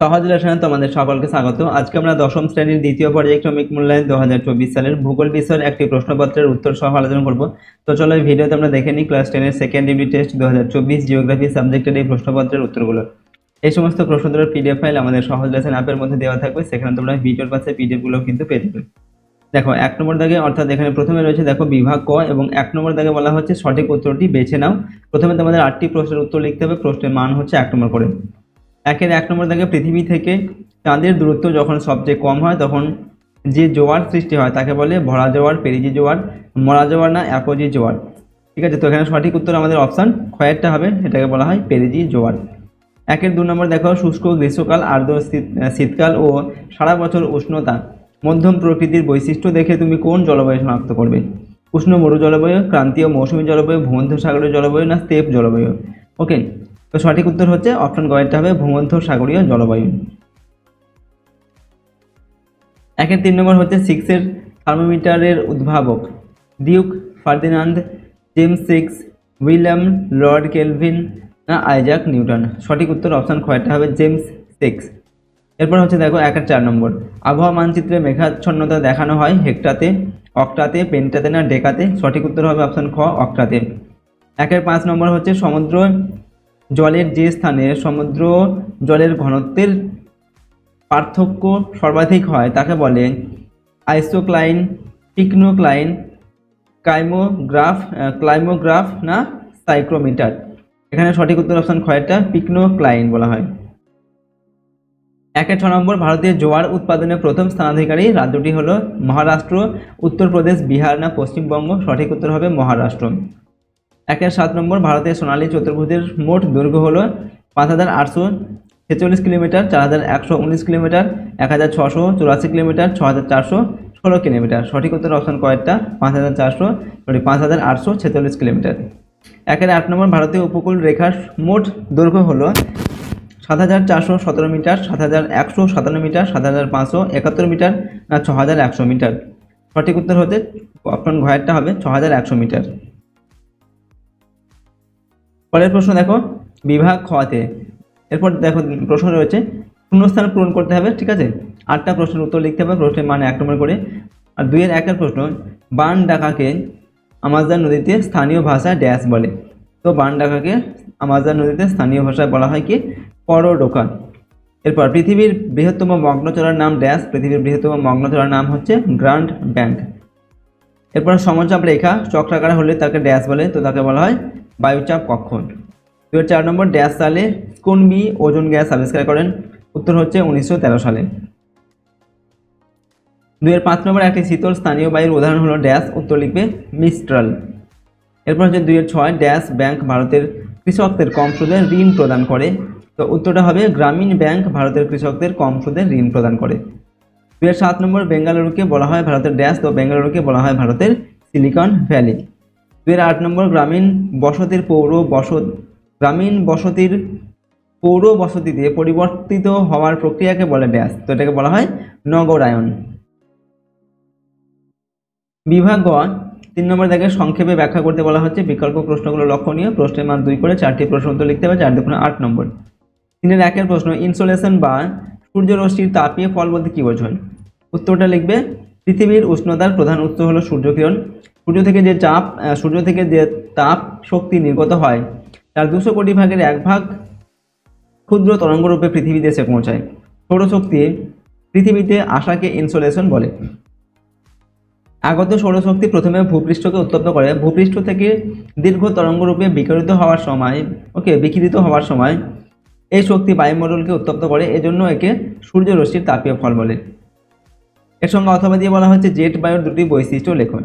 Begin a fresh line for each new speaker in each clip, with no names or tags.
সহজ লেসনে তোমাদের সকলকে স্বাগত। আজকে আমরা দশম শ্রেণীর দ্বিতীয় পর্যায়ক্রমিক মূল্যায়ন 2024 সালের ভূগোল বিষয়ের একটি প্রশ্নপত্রের উত্তর সহ আলোচনা করব। তো চলো এই ভিডিওতে আমরা দেখে নিই ক্লাস 10 এর সেকেন্ড ইউনিট টেস্ট 2024 জিওগ্রাফি সাবজেক্টের এই প্রশ্নপত্রের উত্তরগুলো। এই সমস্ত প্রশ্নোত্তরের পিডিএফ ফাইল আমাদের সহজ লেসন অ্যাপের মধ্যে দেওয়া থাকবে, সেখানে তোমরা ভিডিওর পাশে পিডিএফ গুলো কিন্তু পেয়ে যাবে। দেখো 1 নম্বর দাগে, অর্থাৎ এখানে প্রথমে রয়েছে দেখো বিভাগ ক, এবং 1 নম্বর দাগে বলা হচ্ছে সঠিক উত্তরটি বেছে নাও। প্রথমে তোমাদের 8টি প্রশ্নের উত্তর লিখতে হবে, প্রশ্নের মান হচ্ছে 1 নম্বর করে। 1 নম্বর দাগে পৃথিবী থেকে চাঁদের দূরত্ব যখন সবচেয়ে কম হয় তখন যে জোয়ার সৃষ্টি হয় তাকে বলে ভরা জোয়ার, পেরিজি জোয়ার, মরা জোয়ার না অ্যাপোজি জোয়ার। ঠিক আছে, তো এখানে সঠিক উত্তর আমাদের অপশান খয়েরটা হবে, এটাকে বলা হয় পেরিজি জোয়ার। 2 নম্বর দেখো শুষ্ক গ্রীষ্মকাল, আর্দ্র শীতকাল ও সারা বছর উষ্ণতা মধ্যম প্রকৃতির বৈশিষ্ট্য দেখে তুমি কোন জলবায়ু শনাক্ত করবে? উষ্ণ মরু জলবায়ু, ক্রান্তীয় মৌসুমী জলবায়ু, ভূমধ্যসাগরীয় জলবায়ু না স্টেপ জলবায়ু? ওকে, তো সঠিক উত্তর হচ্ছে অপশন গয়েরটা হবে ভূমধ্যসাগরীয় জলবায়ু। 3 নম্বর হচ্ছে 6 থার্মোমিটারের উদ্ভাবক Duke Ferdinand, James 6, William Lord Kelvin না আইজাক নিউটন? সঠিক উত্তর অপশন খয়েরটা হবে জেমস 6। এরপর হচ্ছে দেখো 4 নম্বর আবহাওয়া মানচিত্রে মেঘাচ্ছন্নতা দেখানো হয় হেক্টাতে, অক্টাতে, পেন্টাতে না ডেকাতে? সঠিক উত্তর হবে অপশন খ অক্টাতে। 5 নম্বর হচ্ছে সমুদ্র জলের যে স্থানে সমুদ্র জলের ঘনত্বের পার্থক্য সর্বাধিক হয় তাকে বলে আইসোক্লাইন, পিকনোক্লাইন, ক্লাইমোগ্রাফ না সাইক্রোমিটার? এখানে সঠিক উত্তর অপশন খয়েরটা পিকনোক্লাইন বলা হয়। 6 নম্বর ভারতীয় জোয়ার উৎপাদনে প্রথম স্থানাধিকারী রাজ্যটি হলো মহারাষ্ট্র, উত্তরপ্রদেশ, বিহার না পশ্চিমবঙ্গ? সঠিক উত্তর হবে মহারাষ্ট্র। 7 নম্বর ভারতের সোনালী চতুর্ভুজের মোট দৈর্ঘ্য হলো 5846 কিলোমিটার, 4119 কিলোমিটার, 1684 কিলোমিটার, 6416 কিলোমিটার? সঠিক উত্তর অপশন কয়েকটা 5846 কিলোমিটার। 8 নম্বর ভারতীয় উপকূল রেখার মোট দৈর্ঘ্য হলো 7417 মিটার, 7157 মিটার, 7571 মিটার না 6100 মিটার? সঠিক উত্তর হতে অপশন ঘয়েরটা হবে 6100 মিটার। পরের প্রশ্ন দেখো বিভাগ খতে। এরপর দেখো প্রশ্ন রয়েছে শূন্যস্থান পূরণ করতে হবে। ঠিক আছে, 8টা প্রশ্নের উত্তর লিখতে হবে, প্রশ্নের মান 1 নম্বর করে। আর 2-1 প্রশ্ন বান ডাকাকে আমাজন নদীতে স্থানীয় ভাষায় ড্যাশ বলে? তো বান ডাকাকে আমাজন নদীতে স্থানীয় ভাষায় বলা হয় কি পরডোকা। এরপর পৃথিবীর বৃহত্তম মগ্নচড়ার নাম ড্যাশ? পৃথিবীর বৃহত্তম মগ্নচড়ার নাম হচ্ছে গ্র্যান্ড ব্যাংক। এরপর সমচাপ রেখা চক্রাকার হলে তাকে ড্যাশ বলে? তো তাকে বলা হয় বায়ুচাপ কক্ষ। 4 নম্বর ড্যাশ সালে স্কুনবি ওজোন গ্যাস আবিষ্কার করেন? উত্তর হচ্ছে 1913 সালে। 5 নম্বর একটি শীতল স্থানীয় বায়ুর উদাহরণ হলো ড্যাশ? উত্তর লিখবে মিস্ট্রাল। এরপর হচ্ছে 6 ড্যাশ ব্যাংক ভারতের কৃষকদের কম সুদে ঋণ প্রদান করে? তো উত্তরটা হবে গ্রামীণ ব্যাংক ভারতের কৃষকদের কম সুদে ঋণ প্রদান করে। 7 নম্বর বেঙ্গালুরুকে বলা হয় ভারতের ড্যাশ? তো বেঙ্গালুরুকে বলা হয় ভারতের সিলিকন ভ্যালি। 8 নম্বর গ্রামীণ বসতির পৌর বসতিতে পরিবর্তিত হওয়ার প্রক্রিয়াকে বলে ড্যাশ? তো এটাকে বলা হয় নগরায়ন। বিভাগ গ 3 নম্বর দেখে সংক্ষেপে ব্যাখ্যা করতে বলা হচ্ছে, বিকল্প প্রশ্নগুলো লক্ষণীয়, প্রশ্নের মান 2 করে 4টি প্রশ্ন উত্তর লিখতে হবে, 4 2 8 নম্বর। 3-1 প্রশ্ন ইনসোলেশন বা সূর্যরশ্মির তাপীয় ফল বলতে কি বোঝায়? উত্তরটা লিখবে পৃথিবীর উষ্ণতার প্রধান উৎস হলো সূর্যকিরণ। সূর্য থেকে যে তাপ শক্তি নির্গত হয় তার 200 কোটি ভাগের 1 ভাগ ক্ষুদ্র তরঙ্গরূপে পৃথিবীতে এসে পৌঁছায়। সৌরশক্তি পৃথিবীতে আসাকে ইনসোলেশন বলে। আগত সৌরশক্তি প্রথমে ভূপৃষ্ঠকে উত্তপ্ত করে, ভূপৃষ্ঠ থেকে দীর্ঘ তরঙ্গরূপে বিকিরিত হওয়ার সময় এই শক্তি বায়ুমণ্ডলকে উত্তপ্ত করে, এজন্য একে সূর্যরশ্মির তাপীয় ফল বলে। এর সঙ্গে অথবা দিয়ে বলা হচ্ছে জেট বায়ুর 2টি বৈশিষ্ট্য লেখন।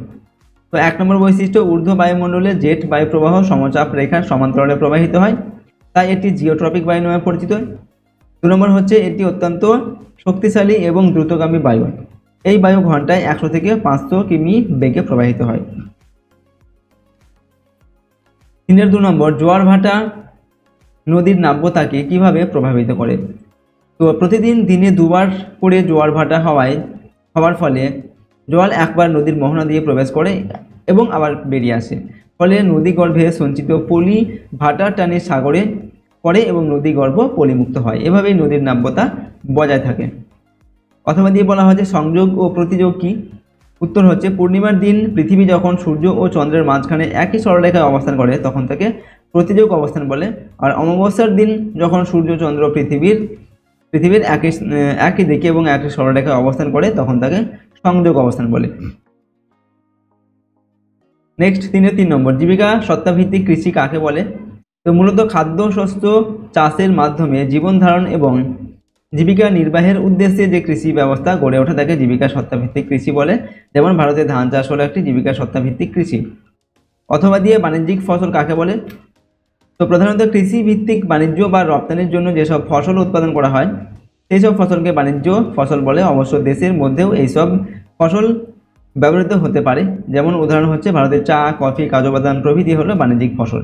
তো 1 নম্বর বৈশিষ্ট্য ঊর্ধ্ব বায়ুমণ্ডলে জেট বায়ু প্রবাহ সমচাপ রেখার সমান্তরালে প্রবাহিত হয়, তাই এটি জিওট্রপিক বায়ু নামে পরিচিত। 2 নম্বর হচ্ছে এটি অত্যন্ত শক্তিশালী এবং দ্রুতগামী বায়ু, এই বায়ু ঘন্টায় 100 থেকে 500 কিমি বেগে প্রবাহিত হয়। 2 নম্বর জোয়ার ভাটা নদীর নাব্যতাকে কিভাবে প্রভাবিত করে? তো প্রতিদিন দিনে 2 বার করে জোয়ার ভাটা হওয়ার ফলে জল একবার নদীর মোহনা দিয়ে প্রবেশ করে এবং আবার বেরিয়ে আসে, ফলে নদীগর্ভে সঞ্চিত পলি ভাটার টানে সাগরে করে এবং নদীগর্ভ পলিমুক্ত হয়। এভাবেই নদীর নাব্যতা বজায় থাকে। অথবা দিয়ে বলা হয় যে সংযোগ ও প্রতিযোগ কি? উত্তর হচ্ছে পূর্ণিমার দিন পৃথিবী যখন সূর্য ও চন্দ্রের মাঝখানে একই সরলরেখায় অবস্থান করে তখন তাকে প্রতিযোগ অবস্থান বলে। আর অমাবস্যার দিন যখন সূর্য চন্দ্র পৃথিবীর একই দিকে এবং একই সরলরেখায় অবস্থান করে তখন তাকে সংযোগ অবস্থান বলে। নেক্সট 3 নম্বর, জীবিকা সত্তাভিত্তিক কৃষি কাকে বলে? তো মূলত খাদ্য শস্য চাষের মাধ্যমে জীবন ধারণ এবং জীবিকা নির্বাহের উদ্দেশ্যে যে কৃষি ব্যবস্থা গড়ে ওঠে তাকে জীবিকা সত্তাভিত্তিক কৃষি বলে। যেমন ভারতে ধান চাষ হলো একটি জীবিকা সত্তাভিত্তিক কৃষি। অথবা দিয়ে বাণিজ্যিক ফসল কাকে বলে? তো প্রধানত কৃষি ভিত্তিক বাণিজ্য বা রপ্তানির জন্য যেসব ফসল উৎপাদন করা হয় সেই সব ফসলকে বাণিজ্য ফসল বলে। অবশ্য দেশের মধ্যেও এইসব ফসল ব্যবহৃত হতে পারে। যেমন উদাহরণ হচ্ছে ভারতের চা, কফি, কাজু বাদাম প্রভৃতি হলো বাণিজ্যিক ফসল।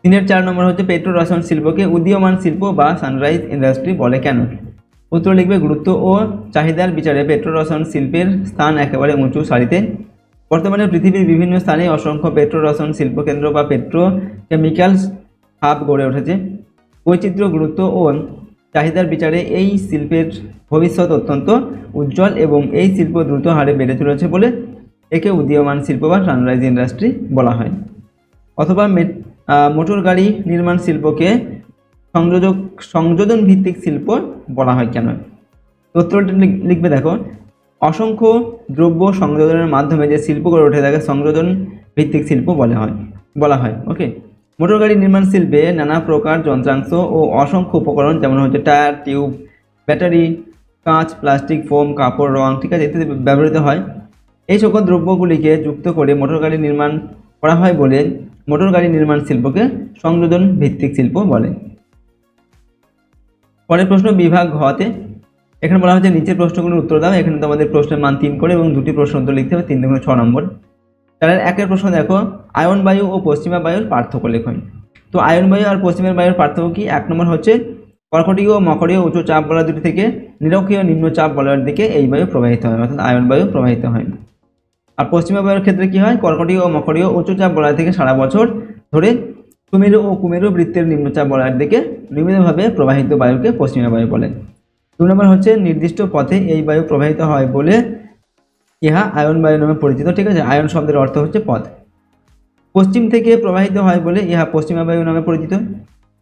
4 নম্বর হচ্ছে পেট্রো রসায়ন শিল্পকে উদীয়মান শিল্প বা সানরাইজ ইন্ডাস্ট্রি বলে কেন? উত্তর লিখবে গুরুত্ব ও চাহিদার বিচারে পেট্রো রসায়ন শিল্পের স্থান একেবারে উঁচু সারিতে। বর্তমানে পৃথিবীর বিভিন্ন স্থানে অসংখ্য পেট্রো রসায়ন শিল্পকেন্দ্র বা পেট্রোকেমিক্যালস হাব গড়ে উঠেছে। বৈচিত্র্য, গুরুত্ব ও চাহিদার বিচারে এই শিল্পের ভবিষ্যৎ অত্যন্ত উজ্জ্বল এবং এই শিল্প দ্রুত হারে বেড়ে চলেছে বলে একে উদীয়মান শিল্প বা সানরাইজ ইন্ডাস্ট্রি বলা হয়। অথবা মোটর গাড়ি নির্মাণ শিল্পকে সংযোজন ভিত্তিক শিল্প বলা হয় কেন? উত্তরটি লিখবে দেখো, অসংখ্য দ্রব্য সংযোজনের মাধ্যমে যে শিল্প গড়ে ওঠে তাকে সংযোজন ভিত্তিক শিল্প বলা হয়। ওকে, মোটর গাড়ি নির্মাণ শিল্পে নানা প্রকার যন্ত্রাংশ ও অসংখ্য উপকরণ যেমন হচ্ছে টায়ার, টিউব, ব্যাটারি, কাঁচ, প্লাস্টিক, ফোম, কাপড়, রং, ঠিক আছে, ইত্যাদি ব্যবহৃত হয়। এই সকল দ্রব্যগুলিকে যুক্ত করে মোটর গাড়ি নির্মাণ করা হয় বলে মোটর গাড়ি নির্মাণ শিল্পকে সংযোজন ভিত্তিক শিল্প বলে। পরের প্রশ্ন বিভাগ ঘতে। এখানে বলা হচ্ছে নিচের প্রশ্নগুলোর উত্তর দাও। এখানে তোমাদের প্রশ্নের মান 3 করে এবং 2টি প্রশ্ন উত্তর লিখতে হবে। 3 × 6 নম্বর। তাহলে 1 প্রশ্ন দেখো, আয়ন বায়ু ও পশ্চিমা বায়ুর পার্থক্য লেখো। তো আয়ন বায়ু আর পশ্চিমা বায়ুর পার্থক্য কি? 1 নম্বর হচ্ছে কর্কটীয় ও মকরীয় উচ্চ চাপ বলয় দুটি থেকে নিরক্ষীয় নিম্ন চাপ বলয়ের দিকে এই বায়ু প্রবাহিত হয়, অর্থাৎ আয়ন বায়ু প্রবাহিত হয়। আর পশ্চিমা বায়ুর ক্ষেত্রে কি হয়? কর্কটীয় ও মকরীয় উচ্চ চাপ বলয় থেকে সারা বছর ধরে সুমেরু ও কুমেরু বৃত্তের নিম্নচাপ বলয়ের দিকে নিয়মিতভাবে প্রবাহিত বায়ুকে পশ্চিমা বায়ু বলে। 2 নম্বর হচ্ছে নির্দিষ্ট পথে এই বায়ু প্রবাহিত হয় বলে ইহা আয়ন বায়ু নামে পরিচিত। ঠিক আছে, আয়ন শব্দের অর্থ হচ্ছে পথ। পশ্চিম থেকে প্রবাহিত হয় বলে ইহা পশ্চিমা বায়ু নামে পরিচিত।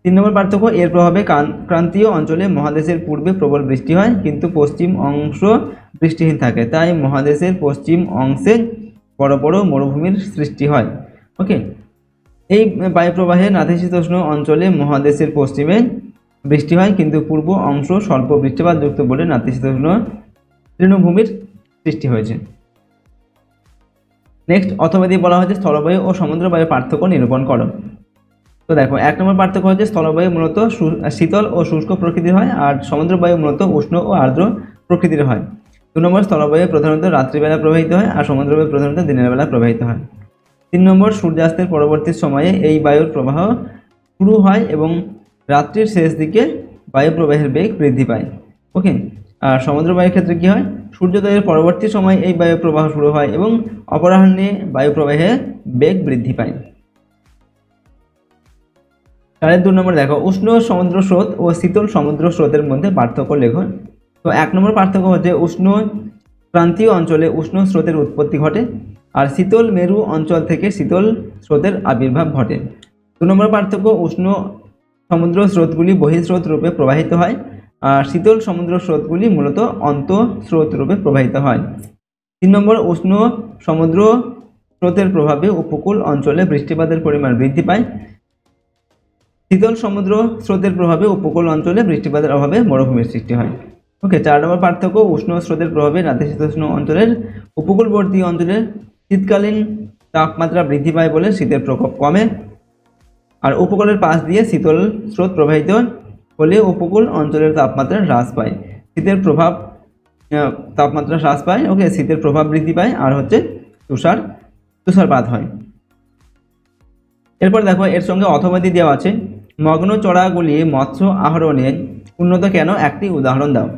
3 নম্বর পার্থক্য, এর প্রভাবে ক্রান্তীয় অঞ্চলে মহাদেশের পূর্বে প্রবল বৃষ্টি হয় কিন্তু পশ্চিম অংশ বৃষ্টিহীন থাকে, তাই মহাদেশের পশ্চিম অংশে বড় বড় মরুভূমির সৃষ্টি হয়। ওকে, এই বায়ুপ্রবাহে নাতিশীতোষ্ণ অঞ্চলে মহাদেশের পশ্চিমে বৃষ্টি হয় কিন্তু পূর্ব অংশ স্বল্প বৃষ্টিপাতযুক্ত বলে নাতিশীতোষ্ণ তৃণভূমির সৃষ্টি হয়েছে। নেক্সট, অথবা দিয়ে বলা হচ্ছে স্থলবায়ু ও সমুদ্রবায়ুর পার্থক্য নিরূপণ করো। তো দেখো, 1 নম্বর পার্থক্য হচ্ছে স্থলবায়ু মূলত শীতল ও শুষ্ক প্রকৃতির হয় আর সমুদ্রবায়ু মূলত উষ্ণ ও আর্দ্র প্রকৃতির হয়। 2 নম্বর, স্থলবায়ু প্রধানত রাত্রিবেলা প্রবাহিত হয় আর সমুদ্রবায়ু প্রধানত দিনের বেলা প্রবাহিত হয়। 3 নম্বর, সূর্যাস্তের পরবর্তী সময়ে এই বায়ুর প্রবাহ শুরু হয় এবং রাত্রির শেষ দিকে বায়ু প্রবাহের বেগ বৃদ্ধি পায়। ওকে, আর সমুদ্রবায়ুর ক্ষেত্রে কি হয়? সূর্যোদয়ের পরবর্তী সময় এই বায়ু প্রবাহ শুরু হয় এবং অপরাহ্নে বায়ু প্রবাহের বেগ বৃদ্ধি পায়। 2 নম্বর দেখো, উষ্ণ সমুদ্র স্রোত ও শীতল সমুদ্র স্রোতের মধ্যে পার্থক্য লেখো। তো 1 নম্বর পার্থক্য হচ্ছে উষ্ণ ক্রান্তীয় অঞ্চলে উষ্ণ স্রোতের উৎপত্তি ঘটে আর শীতল মেরু অঞ্চল থেকে শীতল স্রোতের আবির্ভাব ঘটে। 2 নম্বর পার্থক্য, উষ্ণ সমুদ্র স্রোতগুলি বহিঃস্রোত রূপে প্রবাহিত হয় আর শীতল সমুদ্র স্রোতগুলি মূলত অন্তঃস্রোত রূপে প্রবাহিত হয়। 3 নম্বর, উষ্ণ সমুদ্র স্রোতের প্রভাবে উপকূল অঞ্চলে বৃষ্টিপাতের পরিমাণ বৃদ্ধি পায়। শীতল সমুদ্র স্রোতের প্রভাবে উপকূল অঞ্চলে বৃষ্টিপাতের অভাবে মরুভূমির সৃষ্টি হয়। ওকে, 4 নম্বর পার্থক্য, উষ্ণ স্রোতের প্রভাবে নাতিশীতোষ্ণ অঞ্চলের উপকূলবর্তী অঞ্চলে শীতকালীন তাপমাত্রা বৃদ্ধি পায় বলে শীতের প্রকোপ কমে আর উপকূলের পাশ দিয়ে শীতল স্রোত প্রবাহিত হলে উপকূল অঞ্চলের তাপমাত্রা হ্রাস পায়, শীতের প্রভাব তাপমাত্রা হ্রাস পায়। ওকে, শীতের প্রভাব বৃদ্ধি পায় আর হচ্ছে তুষারপাত হয়। এরপর দেখো, এর সঙ্গে অথবা দিয়ে দেওয়া আছে মগ্ন চড়াগুলি মৎস্য আহরণে উন্নত কেন, একটি উদাহরণ দাও।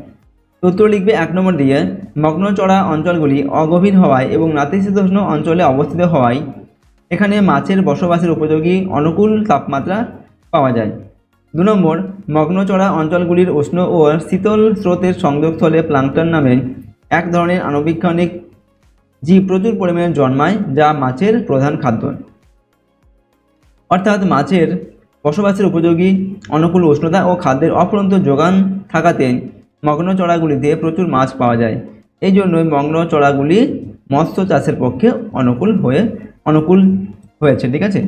উত্তর লিখবে 1 নম্বর দিয়ে, মগ্ন চড়া অঞ্চলগুলি অগভীর হওয়ায় এবং নাতিশীতোষ্ণ অঞ্চলে অবস্থিত হওয়ায় এখানে মাছের বসবাসের উপযোগী অনুকূল তাপমাত্রা পাওয়া যায়। 2 নম্বর, মগ্নচড়া অঞ্চলগুলির উষ্ণ ও শীতল স্রোতের সংযোগস্থলে প্লাঙ্কটন নামে এক ধরনের আণুবীক্ষণিক জীব প্রচুর পরিমাণে জন্মায়, যা মাছের প্রধান খাদ্য। অর্থাৎ মাছের বসবাসের উপযোগী অনুকূল উষ্ণতা ও খাদ্যের অফুরন্ত যোগান থাকাতে মগ্নচড়াগুলিতে প্রচুর মাছ পাওয়া যায়। এই জন্যই মগ্নচড়াগুলি মৎস্য চাষের পক্ষে অনুকূল হয়েছে। ঠিক আছে,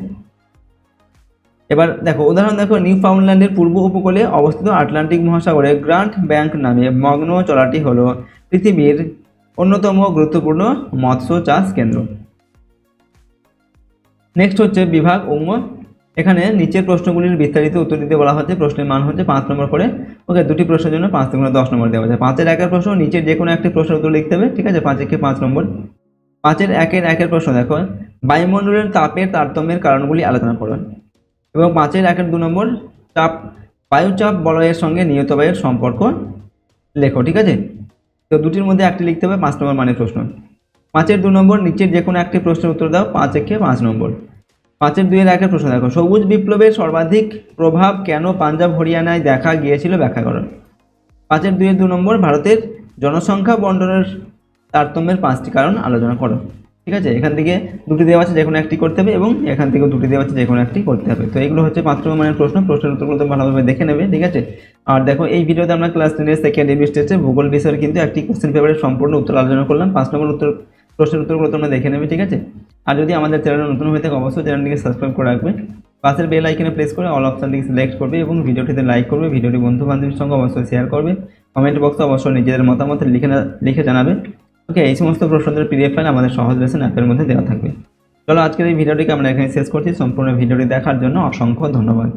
এবার দেখো উদাহরণ দেখো, নিউ ফাউন্ডল্যান্ডের পূর্ব উপকূলে অবস্থিত আটলান্টিক মহাসাগরে গ্রান্ট ব্যাংক নামে মগ্নচড়াটি হল পৃথিবীর অন্যতম গুরুত্বপূর্ণ মৎস্য চাষ কেন্দ্র। নেক্সট হচ্ছে বিভাগ অঙ্গ। এখানে নিচের প্রশ্নগুলির বিস্তারিত উত্তর দিতে বলা হচ্ছে। প্রশ্নের মান হচ্ছে 5 নম্বর করে। ওকে, দুটি প্রশ্নের জন্য 5 থেকে 10 নম্বর দেওয়া আছে। 5-এর 1-এর প্রশ্ন নিচের যে কোনো একটি প্রশ্নের উত্তর লিখতে হবে। ঠিক আছে, 5-এ 5 নম্বর। 5-এর 1-এর প্রশ্ন দেখো, বায়ুমণ্ডলের তাপের তারতম্যের কারণগুলি আলোচনা করো। এবং 5-এর 1-এর 2 নম্বর, বায়ুচাপ বলয়ের সঙ্গে নিয়ত বায়ুর সম্পর্ক লেখো। ঠিক আছে, তো দুটির মধ্যে একটি লিখতে হবে 5 নম্বর মানের প্রশ্ন। 5-এর 2 নম্বর, নিচের যে কোনো একটি প্রশ্নের উত্তর দাও। 5-এ 5 নম্বর। 5-এর 2-এর প্রশ্ন দেখো, সবুজ বিপ্লবের সর্বাধিক প্রভাব কেন পাঞ্জাব হরিয়ানায় দেখা গিয়েছিল, ব্যাখ্যা করো। 5-এর 2 নম্বর, ভারতের জনসংখ্যা বন্টনের তারতম্যের 5টি কারণ আলোচনা করো। ঠিক আছে, এখান থেকে দুটি দেওয়া আছে, যে কোনো একটি করতে হবে, এবং এখান থেকেও দুটি দেওয়া আছে, যে কোনো একটি করতে হবে। তো এগুলো হচ্ছে 5 নম্বর মানের প্রশ্ন। প্রশ্নের উত্তরগুলো তো ভালোভাবে দেখে নেবে। ঠিক আছে, আর দেখো এই ভিডিওতে আমরা ক্লাস 10-এর সেকেন্ড ইংলিশ টেস্টে ভূগোল বিষয়ের কিন্তু একটি কোশ্চেন পেপারের সম্পূর্ণ উত্তর আলোচনা করলাম। 5 নম্বর প্রশ্নের উত্তরগুলো তোমরা দেখে নেবে। ঠিক আছে, আর যদি আমাদের চ্যানেলে নতুন হয়ে থাকে অবশ্যই চ্যানেলটিকে সাবস্ক্রাইব করে রাখবে। পাশের বেল আইকনে প্রেস করে অল অপশনটিকে সিলেক্ট করবে এবং ভিডিওটিতে লাইক করবে। ভিডিওটি বন্ধু বান্ধবের সঙ্গে অবশ্যই শেয়ার করবে। কমেন্ট বক্সে অবশ্যই নিজেদের মতামত লিখে জানাবে। ওকে, এই সমস্ত প্রশ্নের পিডিএফ ফাইল আমাদের সহজ লেসন অ্যাপের মধ্যে দেওয়া থাকবে। চলো আজকের এই ভিডিওটিকে আমরা এখানে শেষ করছি। সম্পূর্ণ ভিডিওটি দেখার জন্য অসংখ্য ধন্যবাদ।